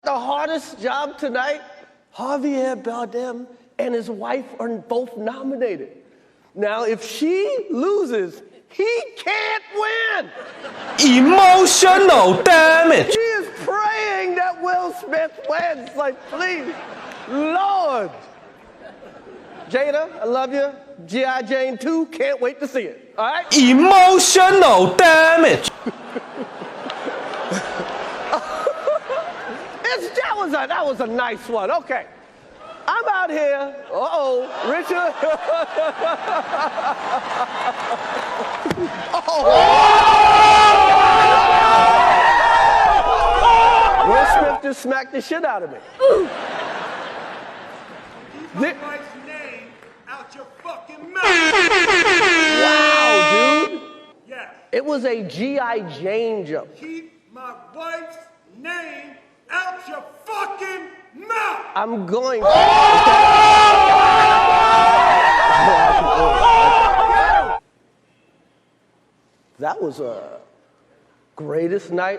The hardest job tonight, Javier Bardem and his wife are both nominated. Now, if she loses, he can't win. Emotional damage. She is praying that Will Smith wins. Like, please, Lord. Jada, I love you. G.I. Jane 2, can't wait to see it. All right? Emotional damage. That was a nice one. Okay. I'm out here. Uh-oh. Richard. Will Smith just smacked the shit out of me. Keep my wife's name out your fucking mouth. Wow, dude. Yes. It was a G.I. Jane joke. Keep my wife's name out your fucking mouth. I'm going to. That was a greatest night.